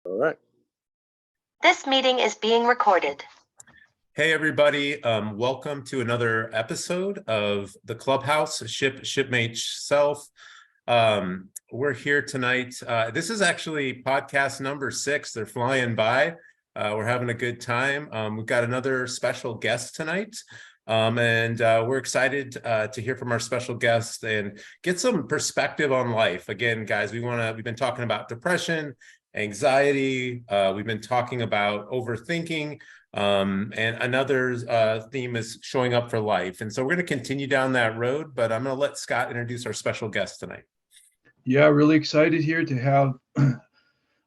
All right. This meeting is being recorded. Hey, everybody. Welcome to another episode of the Clubhouse, Shipmate Self. We're here tonight. This is actually podcast number 6. They're flying by. We're having a good time. We've got another special guest tonight. And we're excited to hear from our special guest and get some perspective on life. Again, guys, we've been talking about depression, anxiety. We've been talking about overthinking. And another theme is showing up for life. And so we're going to continue down that road, but I'm going to let Scott introduce our special guest tonight. Yeah, really excited here to have,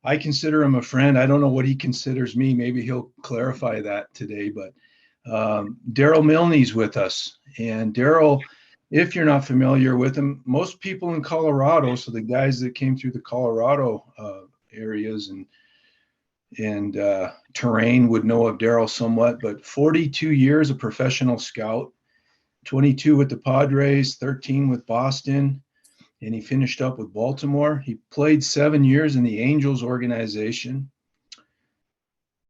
I consider him a friend. I don't know what he considers me. Maybe he'll clarify that today, but Darryl Milne's with us. And Darryl, if you're not familiar with him, most people in Colorado, so the guys that came through the Colorado areas and terrain would know of Darryl somewhat, but 42 years a professional scout, 22 with the Padres, 13 with Boston, and he finished up with Baltimore. He played 7 years in the Angels organization.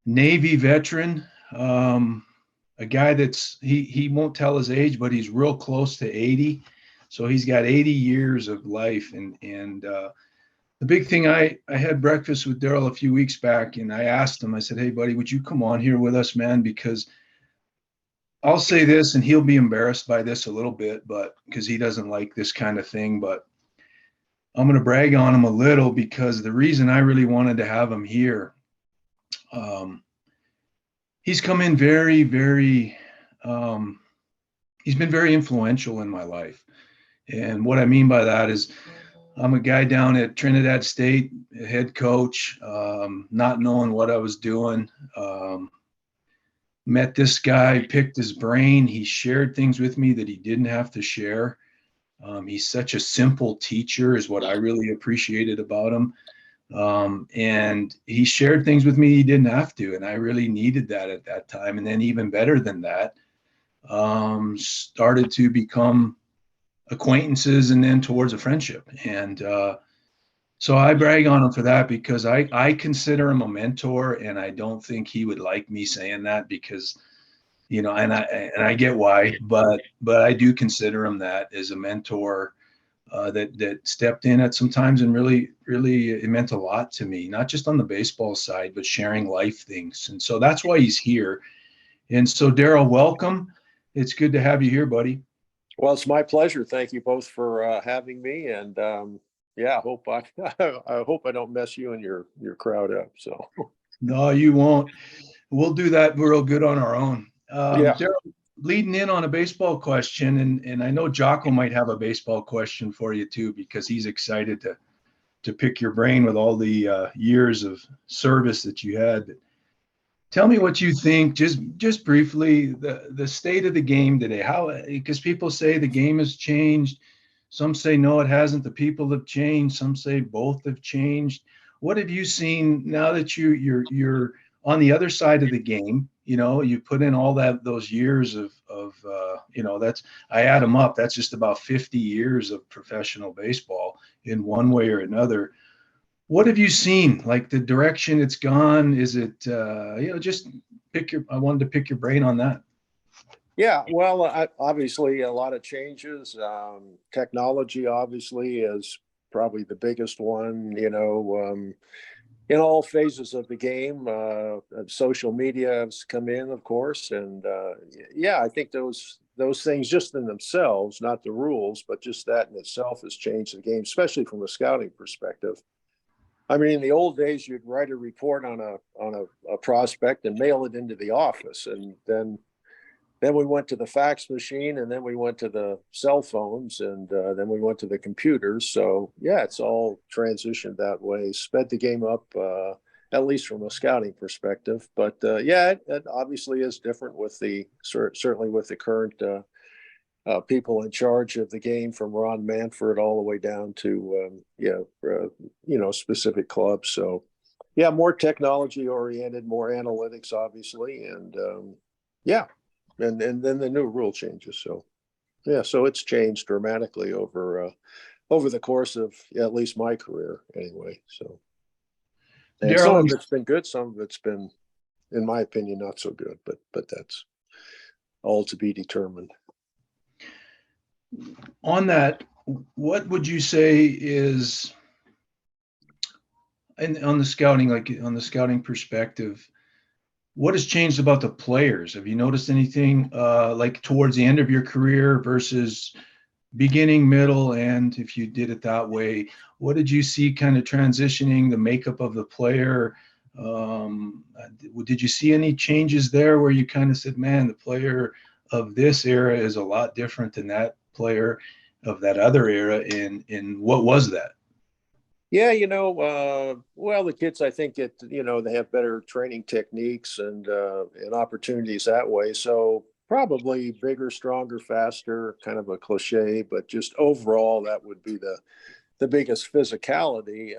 Navy veteran, a guy that's, he won't tell his age, but he's real close to 80. So he's got 80 years of life. And the big thing, I had breakfast with Darryl a few weeks back, and I asked him, I said, hey, buddy, would you come on here with us, man? Because I'll say this, and he'll be embarrassed by this a little bit, but because he doesn't like this kind of thing, but I'm going to brag on him a little because the reason I really wanted to have him here, he's come in very, very, he's been very influential in my life. And what I mean by that is I'm a guy down at Trinidad State, a head coach, not knowing what I was doing. Met this guy, picked his brain. He shared things with me that he didn't have to share. He's such a simple teacher is what I really appreciated about him. And he shared things with me he didn't have to. And I really needed that at that time. And then even better than that, started to become acquaintances and then towards a friendship. And so I brag on him for that because I consider him a mentor, and I don't think he would like me saying that because, you know, and I get why, but I do consider him that as a mentor that stepped in at some times and really it meant a lot to me, not just on the baseball side, but sharing life things. And so that's why he's here. And so Darryl, welcome. It's good to have you here, buddy. Well, it's my pleasure. Thank you both for having me. And yeah, I hope I don't mess you and your crowd up. So no, you won't. We'll do that real good on our own. Yeah. Darryl, leading in on a baseball question, and I know Jocko might have a baseball question for you too, because he's excited to pick your brain with all the years of service that you had. Tell me what you think, just briefly, the state of the game today. How, because people say the game has changed. Some say no, it hasn't. The people have changed. Some say both have changed. What have you seen now that you're on the other side of the game? You know, you put in all those years of you know, that's, I add them up. That's just about 50 years of professional baseball in one way or another. What have you seen? Like the direction it's gone? Is it, you know, just I wanted to pick your brain on that. Yeah, well, obviously a lot of changes. Technology obviously is probably the biggest one, you know, in all phases of the game. Social media has come in, of course. And yeah, I think those things just in themselves, not the rules, but just that in itself has changed the game, especially from a scouting perspective. I mean, in the old days, you'd write a report on a prospect and mail it into the office. And then we went to the fax machine, and then we went to the cell phones, and then we went to the computers. So yeah, it's all transitioned that way, sped the game up, at least from a scouting perspective. But yeah, it obviously is different with certainly with the current people in charge of the game, from Ron Manfred all the way down to you know, specific clubs. So yeah, more technology oriented, more analytics, obviously, and yeah, and then the new rule changes. So yeah, so it's changed dramatically over the course of at least my career, anyway. So And some of Darryl, it's been good, some of it's been, in my opinion, not so good, but that's all to be determined. on that, what would you say is, and on the scouting, like on the scouting perspective, what has changed about the players? Have you noticed anything like towards the end of your career versus beginning, middle, and if you did it that way, what did you see kind of transitioning the makeup of the player? Did you see any changes there where you kind of said, man, the player of this era is a lot different than that player of that other era? In what was that? Yeah, well, the kids, I think they have better training techniques and opportunities that way. So probably bigger, stronger, faster, kind of a cliche, but just overall, that would be the biggest physicality.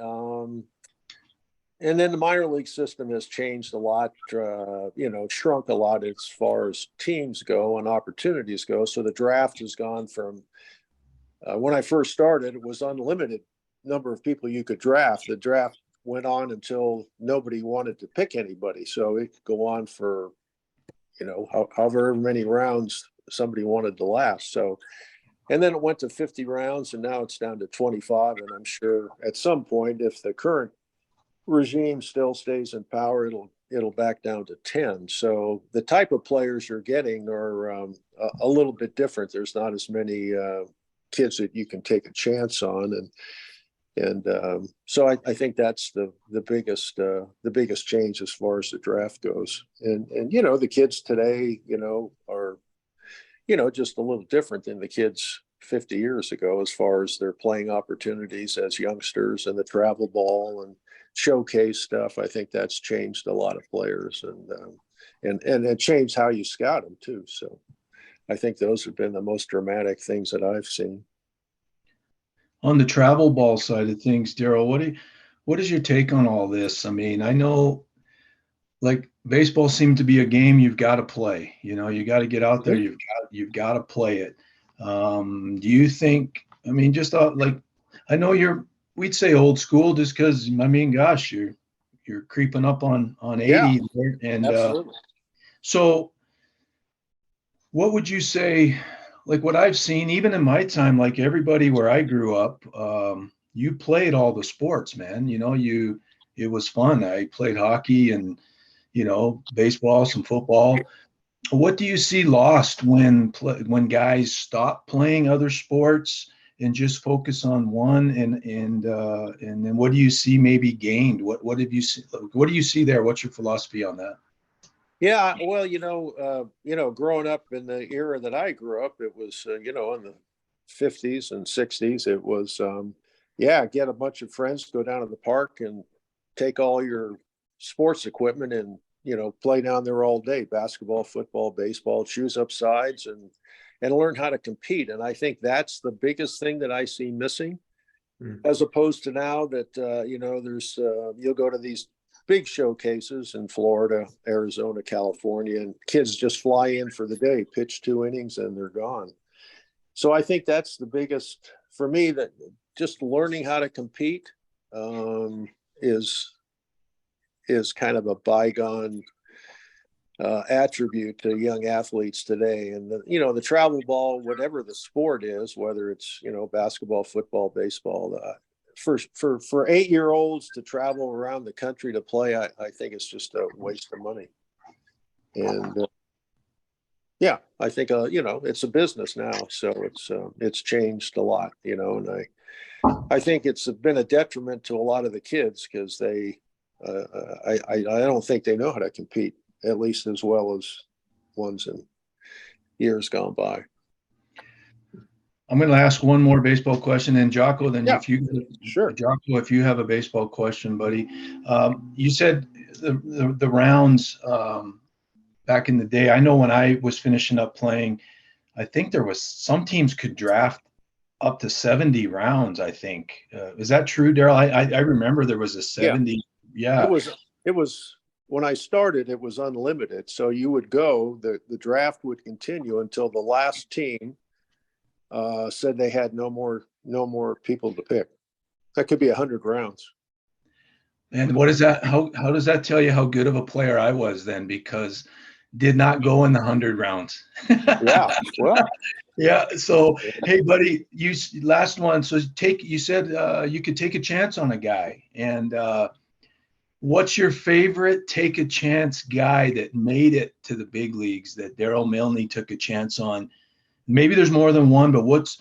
And then the minor league system has changed a lot, shrunk a lot as far as teams go and opportunities go. So the draft has gone from when I first started, it was unlimited number of people you could draft. The draft went on until nobody wanted to pick anybody. So it could go on for, however many rounds somebody wanted to last. So, and then it went to 50 rounds and now it's down to 25. And I'm sure at some point, if the current regime still stays in power, it'll back down to 10. So the type of players you're getting are a little bit different. There's not as many kids that you can take a chance on, and so I think that's the biggest change as far as the draft goes. And the kids today are just a little different than the kids 50 years ago as far as their playing opportunities as youngsters and the travel ball and showcase stuff. I think that's changed a lot of players, and it changed how you scout them too. So I think those have been the most dramatic things that I've seen. On the travel ball side of things, Darryl, what is your take on all this? I mean, I know like baseball seemed to be a game you've got to play. You got to get out there. You've got to play it. Do you think? I mean, just like I know we'd say old school, just because I mean, gosh, you're creeping up on 80, Yeah, and absolutely. so what would you say? Like what I've seen, even in my time, like everybody where I grew up, you played all the sports, man. It was fun. I played hockey and baseball, some football. What do you see lost when guys stop playing other sports and just focus on one, and then what do you see maybe gained? What have you seen? What do you see there? What's your philosophy on that? Yeah, well, growing up in the era that I grew up, it was, in the 50s and 60s, it was, get a bunch of friends, go down to the park and take all your sports equipment and, play down there all day, basketball, football, baseball, choose up sides and learn how to compete. And I think that's the biggest thing that I see missing, as opposed to now that, there's, you'll go to these big showcases in Florida, Arizona, California, and kids just fly in for the day, pitch 2 innings, and they're gone. So I think that's the biggest for me, that just learning how to compete is kind of a bygone attribute to young athletes today. And the travel ball, whatever the sport is, whether it's basketball, football, baseball, for 8-year-olds to travel around the country to play, I think it's just a waste of money. And I think it's a business now, so it's changed a lot, and I think it's been a detriment to a lot of the kids because I don't think they know how to compete at least as well as ones in years gone by. I'm going to ask one more baseball question, and Jocko, then Yeah, sure. Jocko, if you have a baseball question, buddy. You said the rounds back in the day. I know when I was finishing up playing, I think there was some teams could draft up to 70 rounds, I think. Is that true, Darryl? I remember there was a 70. Yeah. It was when I started, it was unlimited. So you would go, the draft would continue until the last team said they had no more people to pick. That could be 100 rounds. And what is that? How does that tell you how good of a player I was then? Because did not go in the 100 rounds. Yeah, well, Yeah. So, hey, buddy, last one. So you said you could take a chance on a guy. And what's your favorite take a chance guy that made it to the big leagues that Darryl Milne took a chance on? Maybe there's more than one, but what's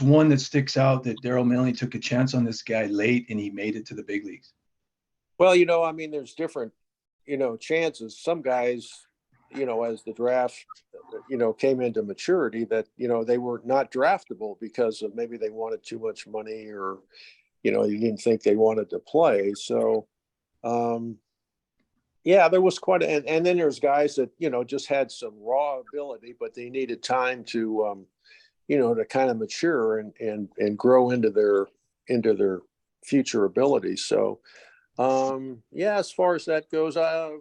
one that sticks out that Darryl Milne took a chance on this guy late and he made it to the big leagues? well, I mean, there's different, chances. Some guys, as the draft, came into maturity that, they were not draftable because of maybe they wanted too much money or, you didn't think they wanted to play. So, yeah, there was quite and then there's guys that, just had some raw ability, but they needed time to, to kind of mature and grow into their future abilities. So, yeah, as far as that goes, I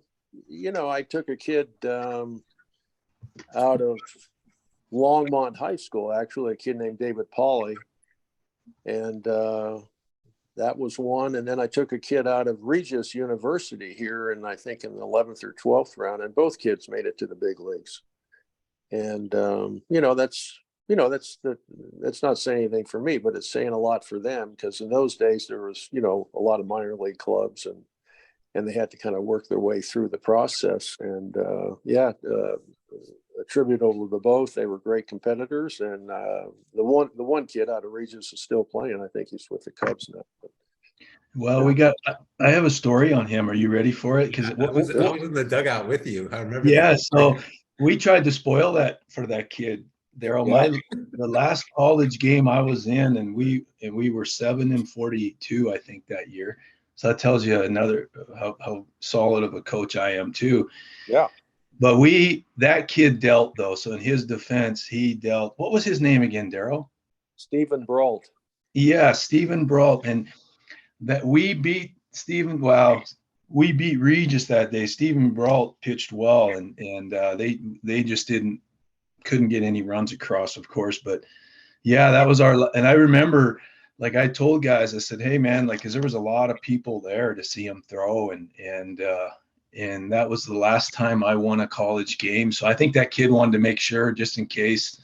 took a kid out of Longmont High School, actually, a kid named David Pauly, and that was one. And then I took a kid out of Regis University here, and I think in the 11th or 12th round, and both kids made it to the big leagues. And that's not saying anything for me, but it's saying a lot for them, because in those days there was a lot of minor league clubs, and they had to kind of work their way through the process. And attributable to both, they were great competitors. And the one kid out of Regis is still playing. I think he's with the Cubs now. Well, I have a story on him. Are you ready for it? Because I was in the dugout with you. I remember. yeah, so we tried to spoil that for that kid, Darryl. The last college game I was in, and we were 7-42, I think, that year. So that tells you another how solid of a coach I am too. Yeah. But that kid dealt though. So in his defense, he dealt. What was his name again, Darryl? Stephen Brault. Yeah, Stephen Brault, and that we beat Stephen. Wow, we beat Regis that day. Stephen Brault pitched well, and they just couldn't get any runs across, of course. But yeah, that was and I remember, like I told guys, I said, hey man, like, because there was a lot of people there to see him throw, and that was the last time I won a college game. So I think that kid wanted to make sure, just in case.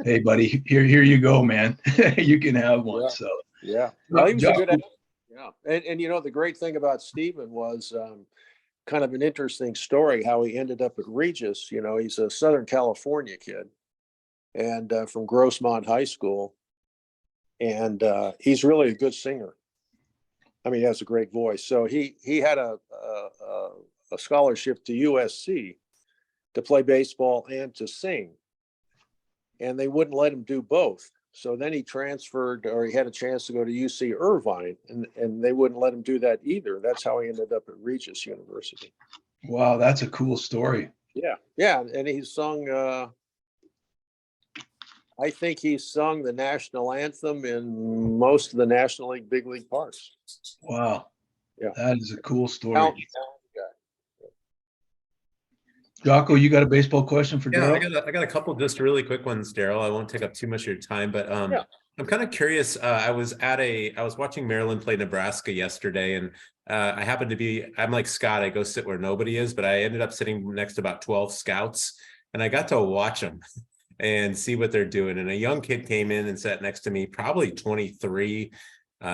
Hey, buddy, here you go, man. You can have one. Yeah. So yeah, well, he was a good athlete. Yeah, and the great thing about Stephen was kind of an interesting story how he ended up at Regis. He's a Southern California kid, and from Grossmont High School, and he's really a good singer. I mean, he has a great voice. So he had a scholarship to USC to play baseball and to sing, and they wouldn't let him do both. So then he transferred, or he had a chance to go to UC Irvine, and they wouldn't let him do that either. That's how he ended up at Regis University. Wow, that's a cool story. Yeah, and he sung. I think he sung the national anthem in most of the National League big league parks. Wow, Yeah, that is a cool story. Talented guy. Jocko, you got a baseball question for Yeah, Darryl? I got a couple just really quick ones, Darryl. I won't take up too much of your time, but Yeah. I'm kind of curious. I was watching Maryland play Nebraska yesterday, and I happened to be, I'm like Scott, I go sit where nobody is, but I ended up sitting next to about 12 scouts, and I got to watch them and see what they're doing. And a young kid came in and sat next to me, probably 23.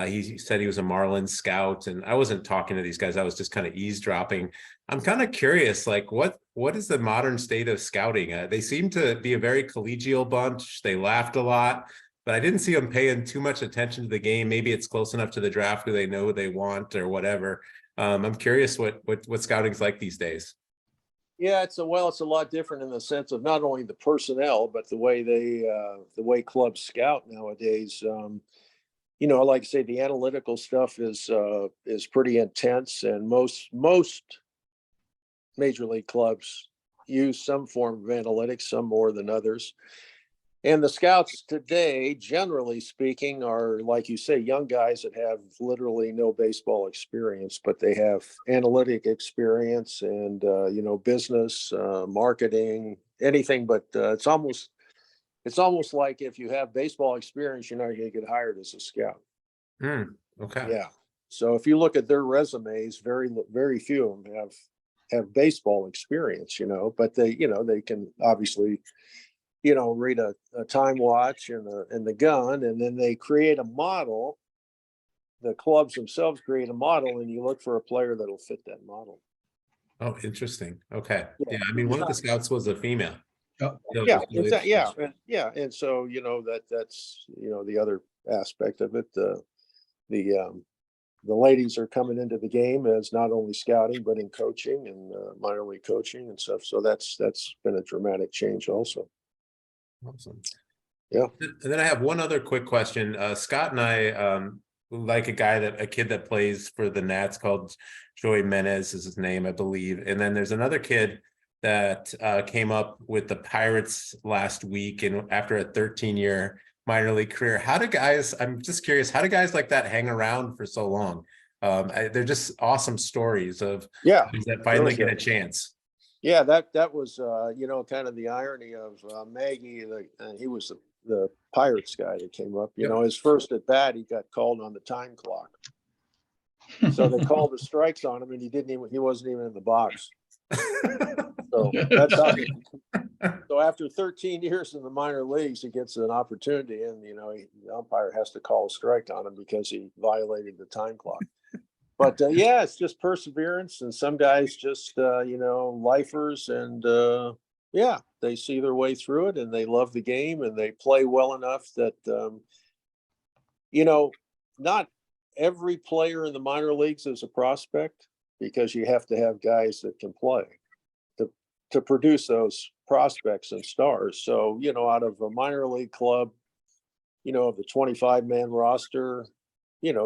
He said he was a Marlins scout, and I wasn't talking to these guys. I was just kind of eavesdropping. I'm kind of curious, like what is the modern state of scouting? They seem to be a very collegial bunch. They laughed a lot, but I didn't see them paying too much attention to the game. Maybe it's close enough to the draft. Do they know who they want or whatever? I'm curious what scouting's like these days. Yeah, it's a lot different in the sense of not only the personnel, but the way clubs scout nowadays. Like I say, the analytical stuff is pretty intense, and most major league clubs use some form of analytics, some more than others. And the scouts today, generally speaking, are, like you say, young guys that have literally no baseball experience, but they have analytic experience and, business, marketing, anything. But it's almost like if you have baseball experience, you're not going to get hired as a scout. Okay. Yeah. So if you look at their resumes, very few of them have baseball experience, but they can obviously, read a time watch and the gun, and then they create a model. The clubs themselves create a model, and you look for a player that'll fit that model. Oh, interesting. Okay. Yeah. Yeah. I mean, one of the scouts was a female. Oh, So Yeah, it was exactly. interesting. And so that's the other aspect of it. The ladies are coming into the game as not only scouting but in coaching and minor league coaching and stuff. So that's been a dramatic change also. Awesome. Yeah. And then I have one other quick question. Scott and I like a kid that plays for the Nats called Joey Menez is his name, I believe. And then there's another kid that came up with the Pirates last week, and after a 13-year minor league career. I'm just curious, how do guys like that hang around for so long? They're just awesome stories of guys that finally get a chance. Yeah, that was kind of the irony of Maggie. He was the Pirates guy that came up. His first at bat, he got called on the time clock. So they called the strikes on him, and he wasn't even in the box. So that's how. So after 13 years in the minor leagues, he gets an opportunity, and the umpire has to call a strike on him because he violated the time clock. But it's just perseverance, and some guys just lifers, and they see their way through it, and they love the game, and they play well enough that not every player in the minor leagues is a prospect, because you have to have guys that can play to produce those prospects and stars. So out of a minor league club, of the 25-man roster,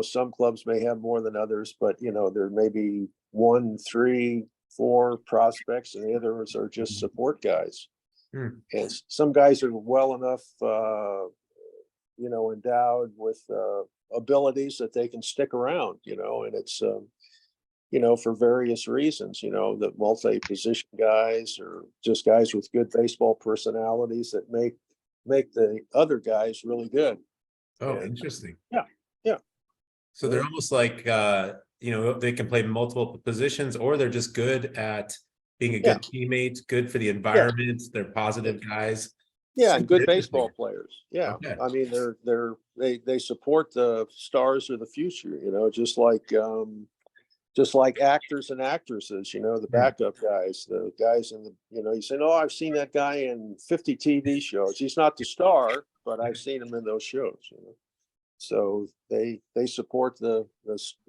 some clubs may have more than others, but there may be 1, 3, 4 prospects, and the others are just support guys. And some guys are well enough endowed with abilities that they can stick around, and it's for various reasons, the multi-position guys, or just guys with good baseball personalities that make the other guys really good. Oh, interesting. Yeah. So they're almost like they can play multiple positions, or they're just good at being a good teammate, good for the environment. They're positive guys. Yeah, and Super good baseball interesting. players. Yeah. Okay. I mean, they support the stars of the future, just like actors and actresses, the backup guys, the guys in the, you say, oh, I've seen that guy in 50 TV shows. He's not the star, but I've seen him in those shows, So they support the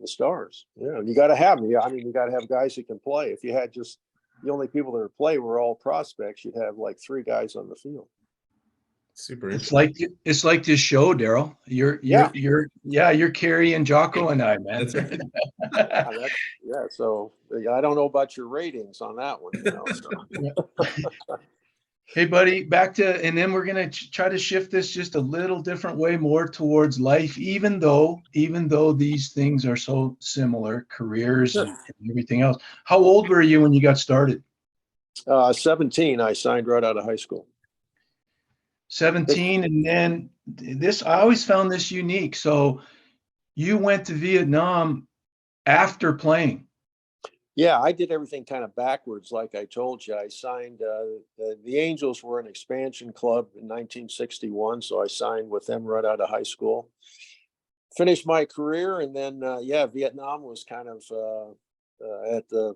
stars. Yeah, and you got to have them. Yeah, I mean, you got to have guys who can play. If you had just the only people that play were all prospects, you'd have like 3 guys on the field. Super interesting. It's like this show, Darryl. You're Carrie and Jocko and I, man. That's right. So I don't know about your ratings on that one. So. Hey, buddy, and then we're going to try to shift this just a little different way, more towards life, even though these things are so similar, careers and everything else. How old were you when you got started? 17. I signed right out of high school. 17. And then I always found this unique. So you went to Vietnam after playing. Yeah, I did everything kind of backwards. Like I told you, I signed, the Angels were an expansion club in 1961. So I signed with them right out of high school, finished my career. And then, Vietnam was kind of at the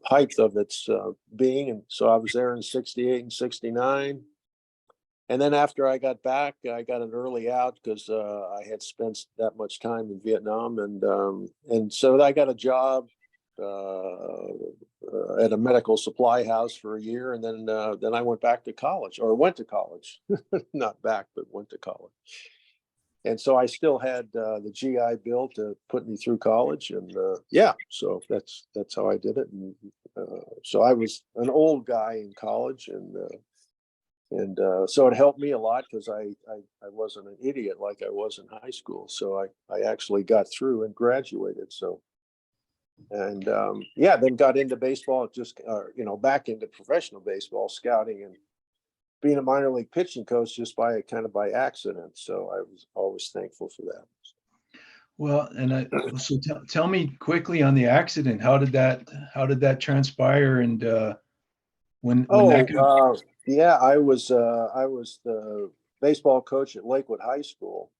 height of its being. And so I was there in 68 and 69. And then after I got back, I got an early out because I had spent that much time in Vietnam. And so I got a job at a medical supply house for a year. And then I went back to college, or went to college, not back, but went to college. And so I still had the GI Bill to put me through college. And so that's how I did it. And so I was an old guy in college, and so it helped me a lot because I wasn't an idiot like I was in high school. So I actually got through and graduated. So, and then got into baseball, back into professional baseball, scouting and being a minor league pitching coach just by accident. So I was always thankful for that. Well, so tell me quickly on the accident. How did that transpire? And when that Yeah, I was the baseball coach at Lakewood High School,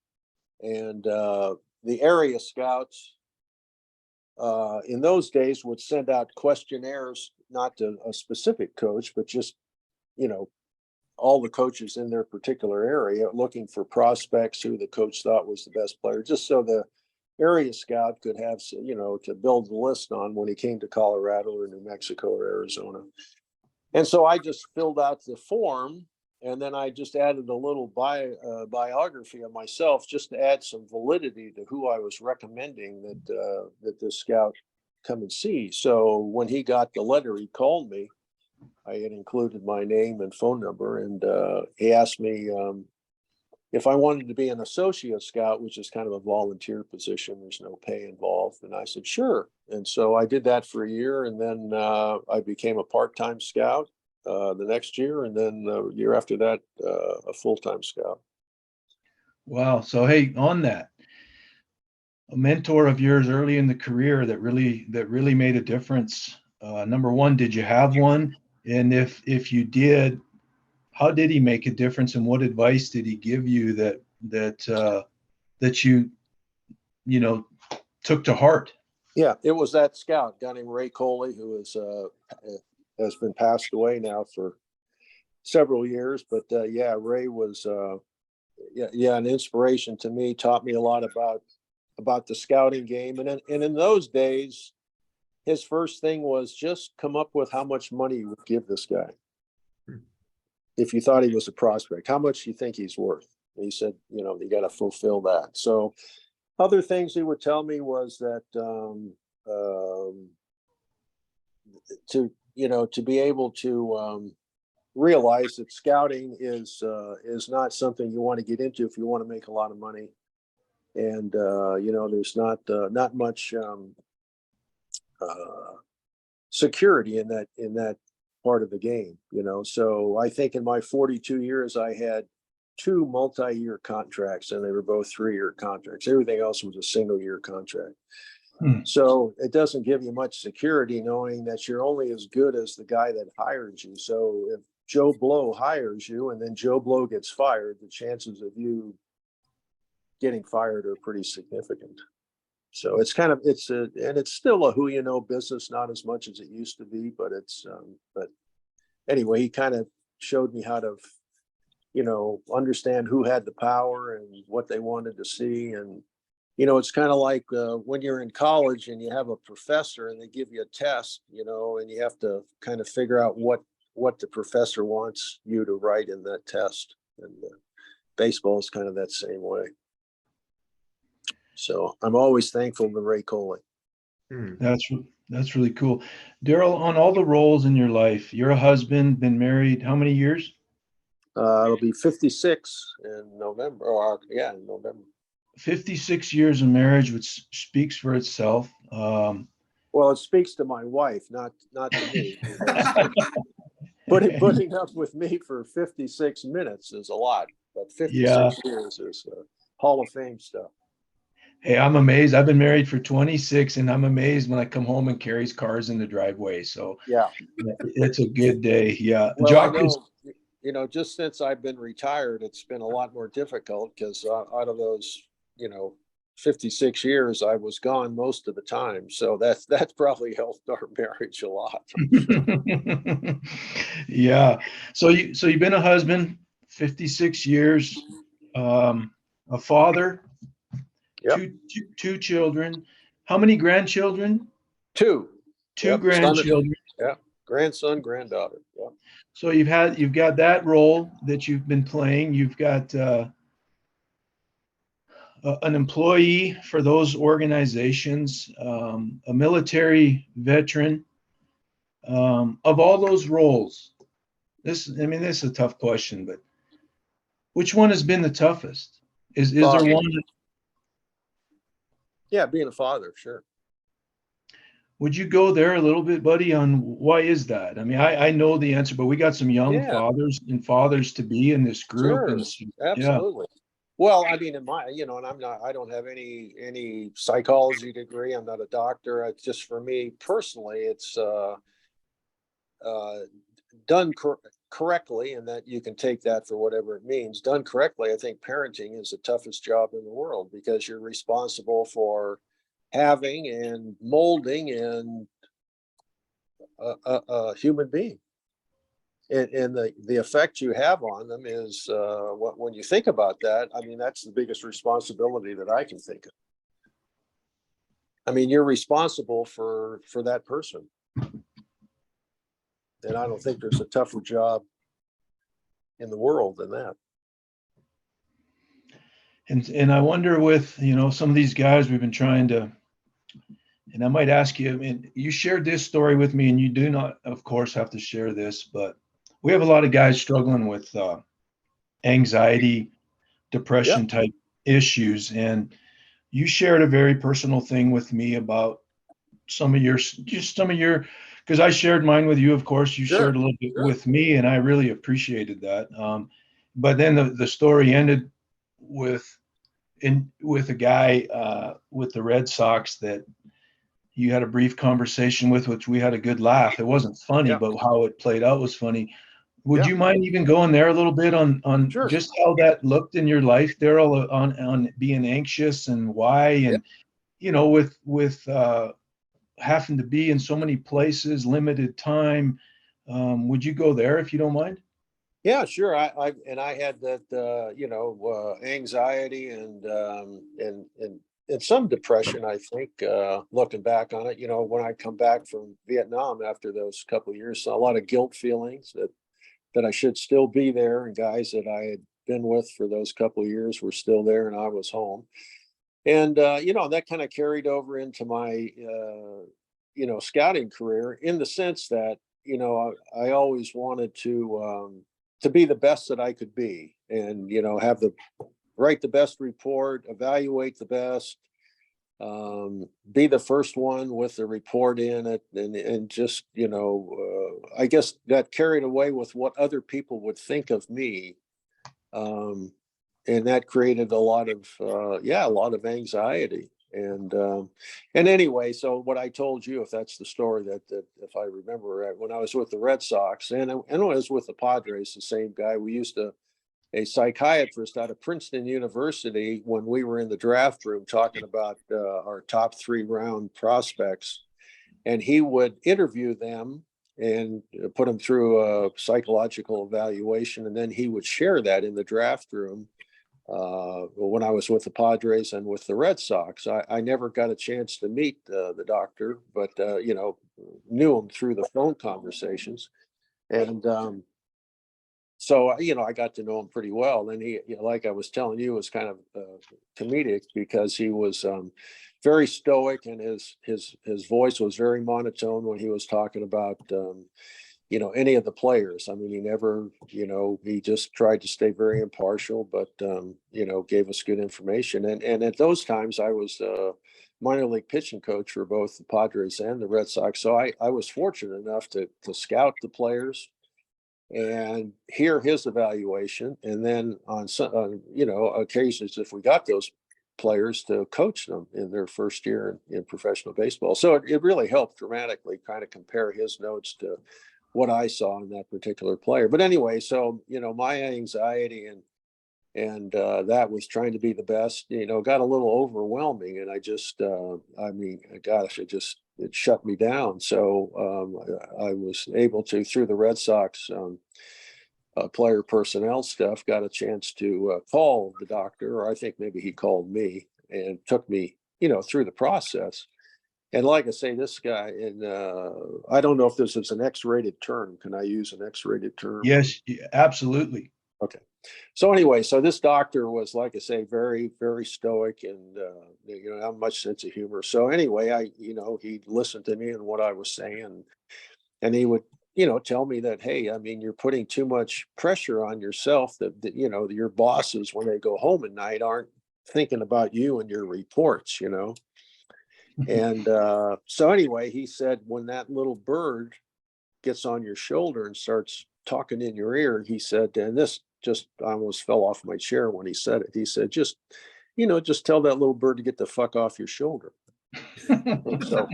and the area scouts in those days would send out questionnaires, not to a specific coach, but just, you know, all the coaches in their particular area, looking for prospects who the coach thought was the best player, just so the area scout could have, you know, to build the list on when he came to Colorado or New Mexico or Arizona. And so I just filled out the form, and then I just added a little biography of myself, just to add some validity to who I was recommending that this scout come and see. So when he got the letter, he called me. I had included my name and phone number, and he asked me if I wanted to be an associate scout, which is kind of a volunteer position. There's no pay involved. And I said, sure. And so I did that for a year, and then I became a part-time scout the next year, and then the year after that, a full-time scout. Wow. So, hey, on that, a mentor of yours early in the career that really made a difference. Number one, did you have one? And if you did, how did he make a difference, and what advice did he give you that you know took to heart? Yeah, it was that scout, a guy named Ray Coley, who has been passed away now for several years. But yeah, Ray was an inspiration to me. Taught me a lot about the scouting game, and in those days, his first thing was just come up with how much money you would give this guy if you thought he was a prospect. How much do you think he's worth? And he said, you know, you got to fulfill that. So other things he would tell me was that to be able to realize that scouting is not something you want to get into if you want to make a lot of money, and you know, there's not much security in that part of the game, you know. So I think in my 42 years, I had 2 multi-year contracts, and they were both 3-year contracts. Everything else was a single-year contract. So it doesn't give you much security knowing that you're only as good as the guy that hired you. So if Joe Blow hires you and then Joe Blow gets fired, the chances of you getting fired are pretty significant. So it's and it's still a who you know business, not as much as it used to be, but but anyway, he kind of showed me how to, you know, understand who had the power and what they wanted to see. And, you know, it's kind of like when you're in college and you have a professor and they give you a test, you know, and you have to kind of figure out what the professor wants you to write in that test. And baseball is kind of that same way. So I'm always thankful to Ray Coley. That's really cool. Darryl, on all the roles in your life, you're a husband, been married how many years? It'll be 56 in November. In November. 56 years of marriage, which speaks for itself. Well, it speaks to my wife, not to me. Putting up with me for 56 minutes is a lot, but 56 years is Hall of Fame stuff. Hey, I'm amazed. I've been married for 26, and I'm amazed when I come home and Carrie's car's in the driveway. So yeah, it's a good day. Yeah. Well, I know, you know, just since I've been retired, it's been a lot more difficult because out of those, you know, 56 years, I was gone most of the time. So that's probably helped our marriage a lot. Yeah. So you've been a husband 56 years, a father, yep. two children. How many grandchildren? 2. Two grandchildren. Grandson, granddaughter. Yeah. So you've got that role that you've been playing. You've got an employee for those organizations, a military veteran. Of all those roles, this is a tough question, but which one has been the toughest? Is there one? Yeah, being a father, sure. Would you go there a little bit, buddy, on why is that? I mean, I know the answer, but we got some young fathers and fathers to be in this group. Sure, And absolutely. Well, I mean, in my, you know, and I don't have any psychology degree. I'm not a doctor. It's just for me personally, it's uh, done correctly, and that you can take that for whatever it means. Done correctly, I think parenting is the toughest job in the world because you're responsible for having and molding and a human being. And the effect you have on them is when you think about that. I mean, that's the biggest responsibility that I can think of. I mean, you're responsible for that person, and I don't think there's a tougher job in the world than that. And I wonder with, you know, some of these guys we've been trying to, and I might ask you, I mean, you shared this story with me, and you do not, of course, have to share this, but we have a lot of guys struggling with anxiety, depression Yep. type issues. And you shared a very personal thing with me about just some of your, because I shared mine with you, of course, you shared Sure. a little bit Sure. with me, and I really appreciated that. But then the story ended with with a guy with the Red Sox that you had a brief conversation with, which we had a good laugh. It wasn't funny, Yeah. but how it played out was funny. Would Yeah. you mind even going there a little bit on Sure. just how that looked in your life, Darryl, on being anxious and why, Yeah. and you know, with having to be in so many places, limited time. Would you go there if you don't mind? Yeah, sure. I had that, anxiety and some depression. I think looking back on it, you know, when I come back from Vietnam after those couple of years, so a lot of guilt feelings that I should still be there, and guys that I had been with for those couple of years were still there, and I was home. And that kind of carried over into my scouting career in the sense that I always wanted to be the best that I could be, and have the write the best report, evaluate the best, be the first one with the report in it, and just I guess got carried away with what other people would think of me. Um, and that created a lot of anxiety. And anyway, so what I told you, if that's the story, that if I remember right, when I was with the Red Sox and when I was with the Padres, the same guy, we used to a psychiatrist out of Princeton University, when we were in the draft room talking about our top 3 round prospects, and he would interview them and put them through a psychological evaluation, and then he would share that in the draft room when I was with the Padres and with the Red Sox. I never got a chance to meet the doctor, but knew him through the phone conversations. And so I got to know him pretty well. And he, like I was telling you, was kind of comedic because he was very stoic, and his voice was very monotone when he was talking about any of the players. I mean, he never, he just tried to stay very impartial, but gave us good information. And at those times, I was minor league pitching coach for both the Padres and the Red Sox, so I was fortunate enough to scout the players and hear his evaluation, and then on some occasions, if we got those players, to coach them in their first year in professional baseball. So it really helped dramatically kind of compare his notes to what I saw in that particular player. But anyway, so my anxiety and that was trying to be the best, got a little overwhelming, and I just I mean, gosh, it shut me down. So I was able to, through the Red Sox player personnel stuff, got a chance to call the doctor, or I think maybe he called me and took me through the process. And like I say, this guy, and I don't know if this is an X-rated term. Can I use an X-rated term? Yes, absolutely. Okay. So anyway, so this doctor was, like I say, very, very stoic, and not much sense of humor. So anyway, he listened to me and what I was saying, and he would, tell me that, hey, I mean, you're putting too much pressure on yourself. That your bosses, when they go home at night, aren't thinking about you and your reports. And so anyway, he said, when that little bird gets on your shoulder and starts talking in your ear, he said, and I almost fell off my chair when he said it. He said, just tell that little bird to get the fuck off your shoulder. And so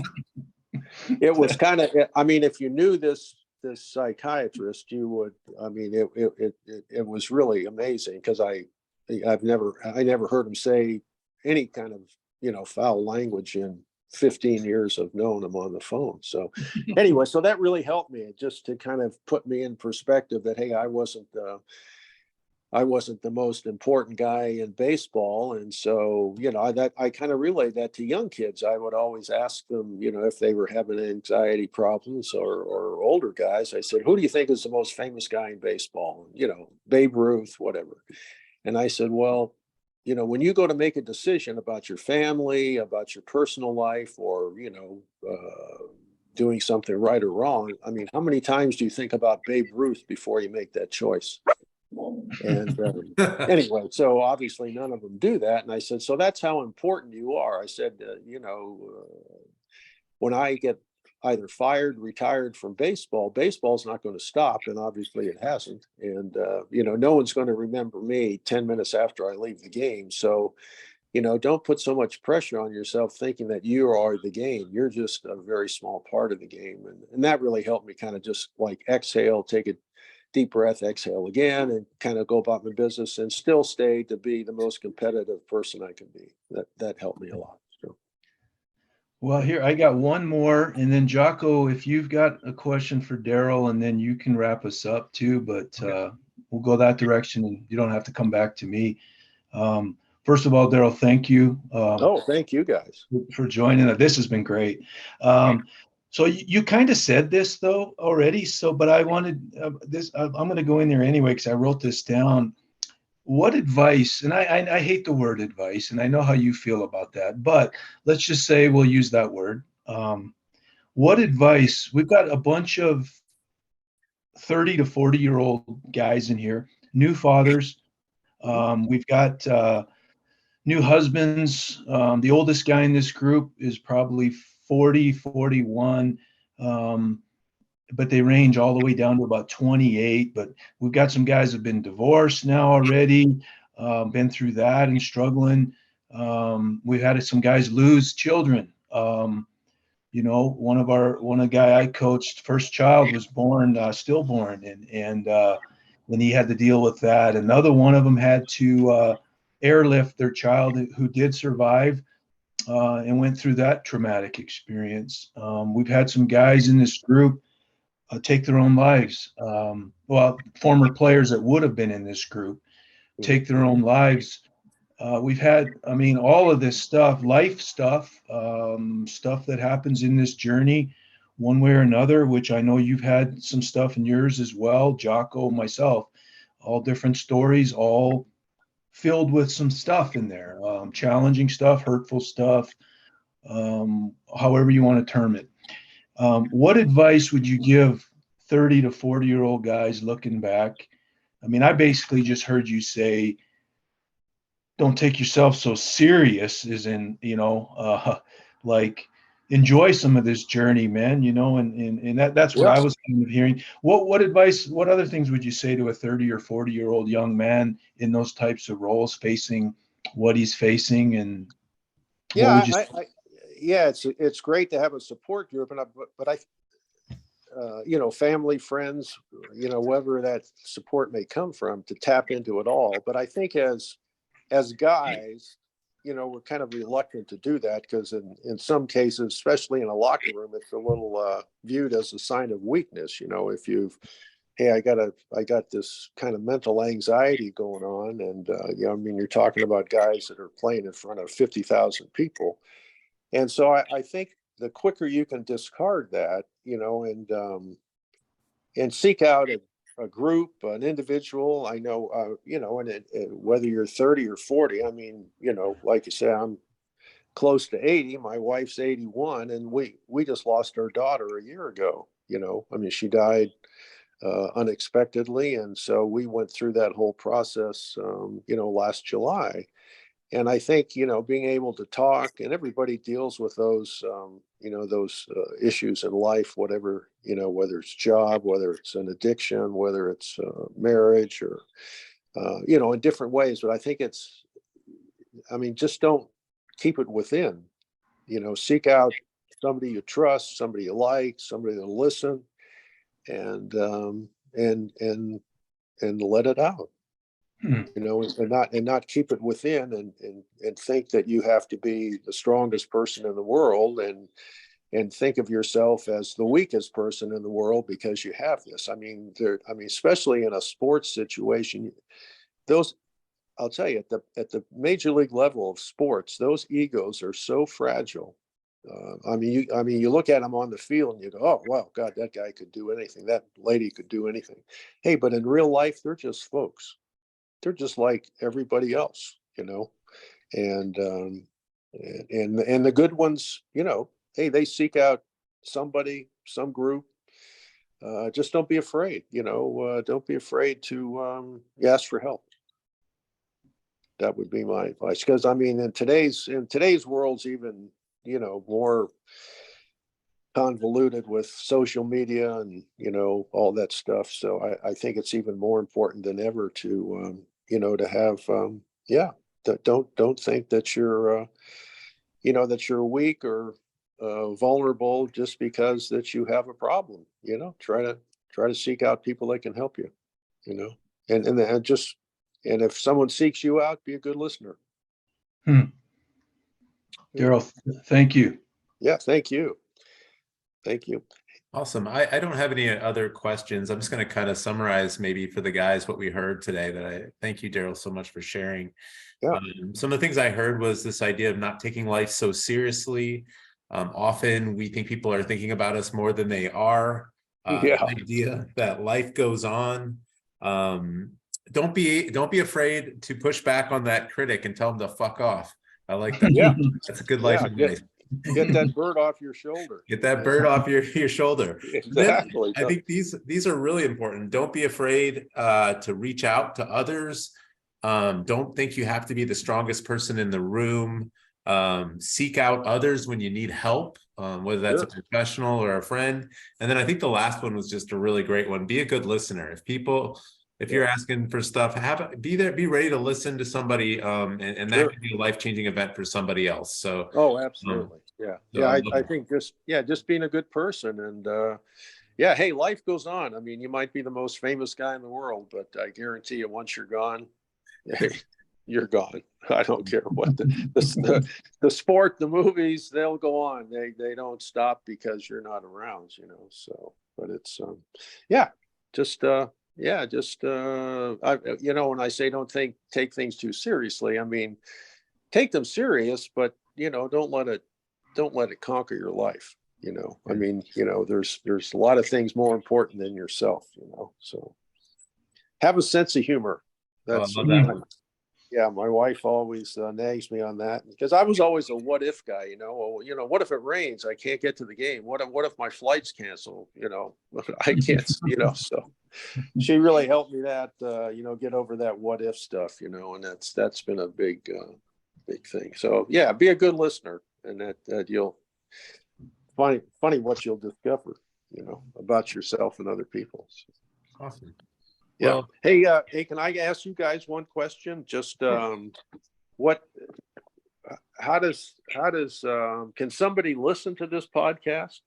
it was kind of, I mean, if you knew this psychiatrist, you would, I mean, it was really amazing, because I never heard him say any kind of, foul language in 15 years of knowing him on the phone. So anyway, so that really helped me, just to kind of put me in perspective that, hey, I wasn't the most important guy in baseball. And so, I kind of relayed that to young kids. I would always ask them, if they were having anxiety problems, or older guys. I said, who do you think is the most famous guy in baseball? Babe Ruth, whatever. And I said, well, when you go to make a decision about your family, about your personal life, or, doing something right or wrong, I mean, how many times do you think about Babe Ruth before you make that choice? And anyway, so obviously none of them do that. And I said, so that's how important you are. I said, when I get either fired, retired from baseball, baseball's not going to stop. And obviously it hasn't. And, no one's going to remember me 10 minutes after I leave the game. So, don't put so much pressure on yourself thinking that you are the game. You're just a very small part of the game. And that really helped me kind of just like exhale, take a deep breath, exhale again, and kind of go about my business, and still stay to be the most competitive person I can be. That helped me a lot. So. Well, here I got one more, and then Jocko, if you've got a question for Darryl, and then you can wrap us up too. But we'll go that direction, and you don't have to come back to me. First of all, Darryl, thank you. Thank you guys for joining us. This has been great. So you kind of said this though already. So, but I wanted this. I'm going to go in there anyway because I wrote this down. What advice? And I hate the word advice, and I know how you feel about that. But let's just say we'll use that word. What advice? We've got a bunch of 30 to 40-year-old guys in here, new fathers. We've got new husbands. The oldest guy in this group is probably 40, 41, but they range all the way down to about 28. But we've got some guys that have been divorced now already, been through that and struggling. We've had some guys lose children. One guy I coached, first child was born stillborn, and then he had to deal with that. Another one of them had to airlift their child who did survive and went through that traumatic experience. We've had some guys in this group take their own lives. Former players that would have been in this group take their own lives. We've had, all of this stuff, life stuff, stuff that happens in this journey one way or another, which I know you've had some stuff in yours as well, Jocko, myself, all different stories, all filled with some stuff in there, challenging stuff, hurtful stuff, however you want to term it. What advice would you give 30 to 40-year-old guys looking back? I basically just heard you say, don't take yourself so serious, as in, like enjoy some of this journey, man, and that's what I was kind of hearing. What advice, what other things would you say to a 30 or 40-year-old young man in those types of roles, facing what he's facing? And it's great to have a support group, but I family, friends, wherever that support may come from, to tap into it all. But I think as guys, we're kind of reluctant to do that, because in some cases, especially in a locker room, it's a little viewed as a sign of weakness. If hey, I got this kind of mental anxiety going on, and you're talking about guys that are playing in front of 50,000 people, and so I think the quicker you can discard that, and seek out a group, an individual. I know, and whether you're 30 or 40, like you say, I'm close to 80. My wife's 81, and we just lost our daughter a year ago. She died unexpectedly, and so we went through that whole process, last July. And I think, being able to talk, and everybody deals with those, those issues in life, whatever, whether it's job, whether it's an addiction, whether it's marriage, or in different ways. But I think just don't keep it within, seek out somebody you trust, somebody you like, somebody to listen, and let it out, and not keep it within, and think that you have to be the strongest person in the world, and think of yourself as the weakest person in the world because you have this. Especially in a sports situation, I'll tell you, at the major league level of sports, those egos are so fragile. You look at them on the field and you go, oh, wow, God, that guy could do anything. That lady could do anything. Hey, but in real life, they're just folks. They're just like everybody else, and the good ones, hey, they seek out somebody, some group. Just don't be afraid, don't be afraid to ask for help. That would be my advice. Because in today's world's even, more convoluted with social media and, all that stuff. So I think it's even more important than ever to, to have, don't think that you're, that you're weak or vulnerable just because that you have a problem. Try to seek out people that can help you, and if someone seeks you out, be a good listener. Darryl, thank you. Yeah, thank you. Thank you. Awesome. I don't have any other questions. I'm just going to kind of summarize maybe for the guys what we heard today. That I thank you, Darryl, so much for sharing. Yeah. Some of the things I heard was this idea of not taking life so seriously. Often we think people are thinking about us more than they are. Yeah. The idea that life goes on. Don't be afraid to push back on that critic and tell them to fuck off. I like that. Yeah. That's a good life advice. Get that bird off your shoulder. Get that bird off your shoulder. Exactly. Then I think these are really important. Don't be afraid to reach out to others. Don't think you have to be the strongest person in the room. Seek out others when you need help, whether that's a professional or a friend. And then I think the last one was just a really great one. Be a good listener. If you're asking for stuff, be ready to listen to somebody, and that could be a life-changing event for somebody else. So absolutely. I think just being a good person, and hey, life goes on. You might be the most famous guy in the world, but I guarantee you, once you're gone, you're gone. I don't care what the sport, the movies, they'll go on. They don't stop because you're not around, so, but it's when I say don't take things too seriously, take them serious, but don't let it conquer your life. There's a lot of things more important than yourself, so have a sense of humor. That's I love that one. Yeah, my wife always nags me on that because I was always a what if guy, what if it rains? I can't get to the game. What if my flight's canceled? I can't, so she really helped me get over that what if stuff, and that's been a big thing. So yeah, be a good listener, and that you'll funny what you'll discover, about yourself and other people. So. Awesome. Yeah. Well, hey, can I ask you guys one question? Just how does can somebody listen to this podcast?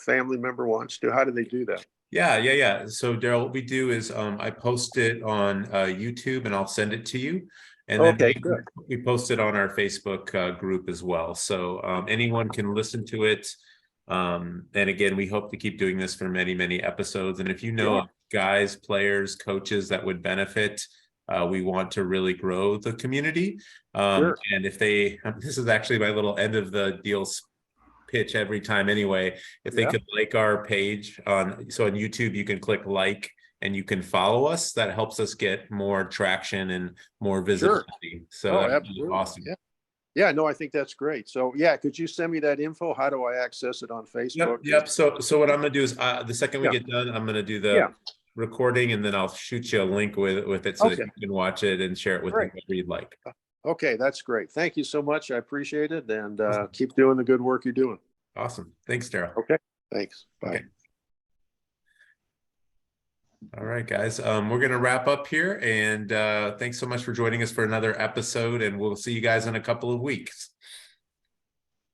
Family member wants to. How do they do that? Yeah. So Darryl, what we do is I post it on YouTube, and I'll send it to you. And then we post it on our Facebook group as well. So anyone can listen to it. And again, we hope to keep doing this for many, many episodes. And if you know guys, players, coaches that would benefit, we want to really grow the community. And if this is actually my little end of the deal pitch every time anyway, if they could like our page on YouTube, you can click like and you can follow us. That helps us get more traction and more visibility. So that's really awesome. Yeah, no, I think that's great. So could you send me that info? How do I access it on Facebook? Yep. So what I'm gonna do is the second we get done, I'm gonna do the recording, and then I'll shoot you a link with it so that you can watch it and share it with whoever you'd like. Okay, that's great. Thank you so much. I appreciate it, and keep doing the good work you're doing. Awesome. Thanks, Darryl. Okay. Thanks. Bye. Okay. All right, guys. We're going to wrap up here, and thanks so much for joining us for another episode, and we'll see you guys in a couple of weeks.